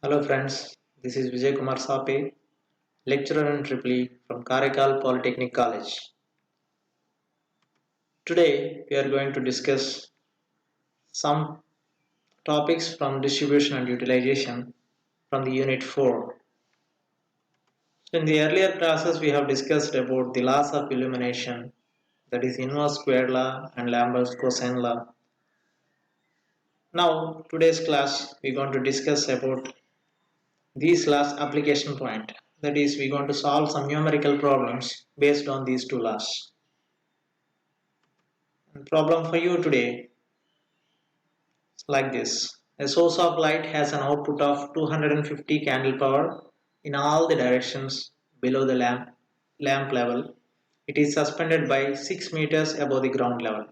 Hello friends, this is Vijay Kumar Sape, lecturer in Triple E from Karaikal Polytechnic College. Today we are going to discuss some topics from distribution and utilization from the Unit 4. So in the earlier classes we have discussed about the laws of illumination, that is inverse square law and Lambert's cosine law. Now today's class we are going to discuss about these laws application point, that is we are going to solve some numerical problems based on these two laws. And problem for you today is like this. A source of light has an output of 250 candle power in all the directions below the lamp level. It is suspended by 6 meters above the ground level.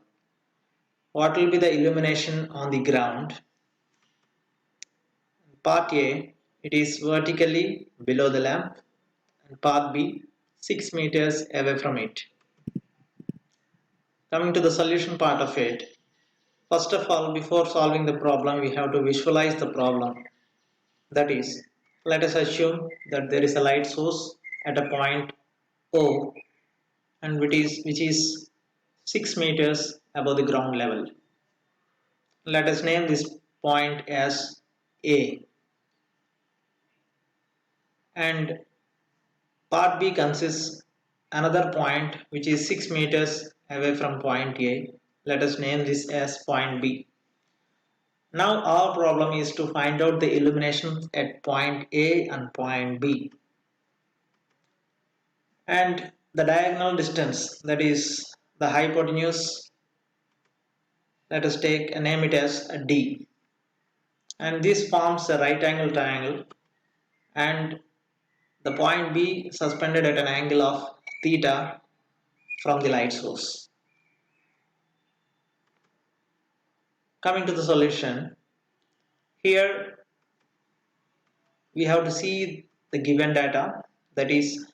What will be the illumination on the ground? Part A, it is vertically below the lamp, and part B, 6 meters away from it. Coming to the solution part of it, first of all, before solving the problem, we have to visualize the problem. That is, let us assume that there is a light source at a point O and which is 6 meters above the ground level. Let us name this point as A. And part B consists another point which is 6 meters away from point A. Let us name this as point B. Now our problem is to find out the illumination at point A and point B. And the diagonal distance, that is the hypotenuse, let us name it as D. And this forms a right angle triangle, and the point B suspended at an angle of theta from the light source. Coming to the solution, here we have to see the given data, that is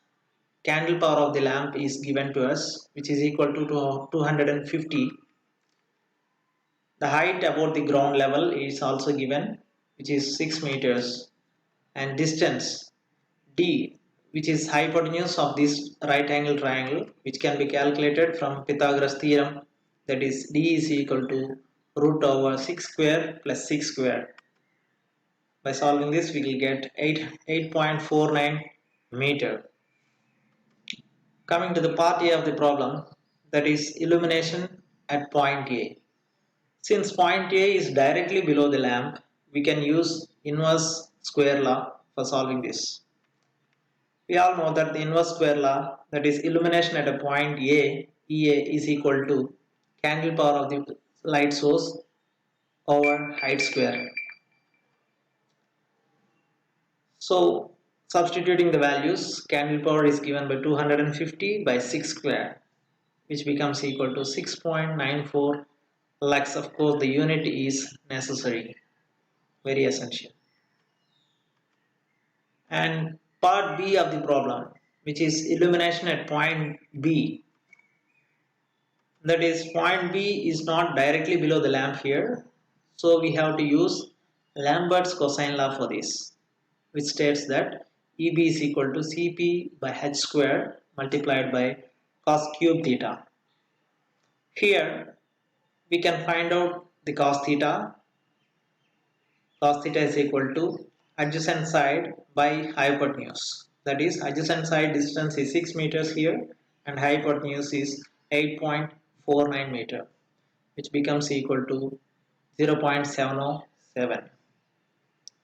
candle power of the lamp is given to us, which is equal to 250. The height above the ground level is also given, which is 6 meters, and distance D, which is hypotenuse of this right angle triangle, which can be calculated from Pythagoras theorem, that is D is equal to root over 6 square plus 6 square. By solving this we will get 8.49 meter. Coming to the part A of the problem, that is illumination at point A. Since point A is directly below the lamp, we can use inverse square law for solving this. We all know that the inverse square law, that is illumination at a point A, EA is equal to candle power of the light source over height square. So substituting the values, candle power is given by 250 by 6 square, which becomes equal to 6.94 lux. Of course the unit is necessary, very essential. And part B of the problem, which is illumination at point B, that is point B is not directly below the lamp here, so we have to use Lambert's cosine law for this, which states that EB is equal to CP by h square multiplied by cos cube theta. Here we can find out the cos theta. Cos theta is equal to adjacent side by hypotenuse, that is adjacent side distance is 6 meters here and hypotenuse is 8.49 meter, which becomes equal to 0.707.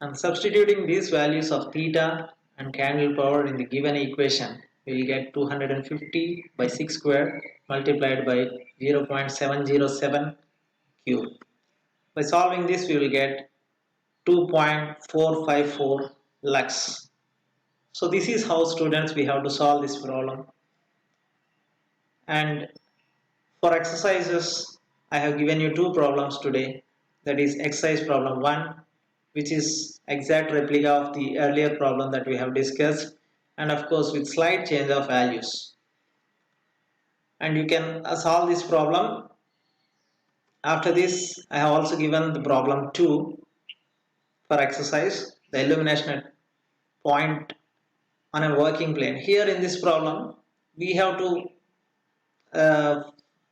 And substituting these values of theta and candle power in the given equation, we will get 250 by 6 square multiplied by 0.707 cube. By solving this we will get 2.454 lux. So this is how, students, we have to solve this problem. And for exercises, I have given you two problems today, that is exercise problem 1, which is exact replica of the earlier problem that we have discussed, and of course with slight change of values. And you can solve this problem. After this I have also given the problem 2 for exercise, the illumination point on a working plane. Here in this problem, we have to uh,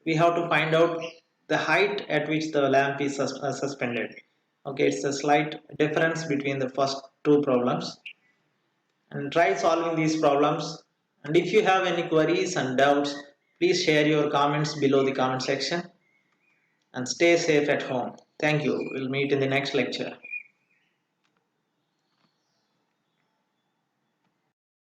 find out the height at which the lamp is suspended. Okay, it's a slight difference between the first two problems, and try solving these problems. And if you have any queries and doubts, please share your comments below the comment section, and stay safe at home. Thank you. We'll meet in the next lecture.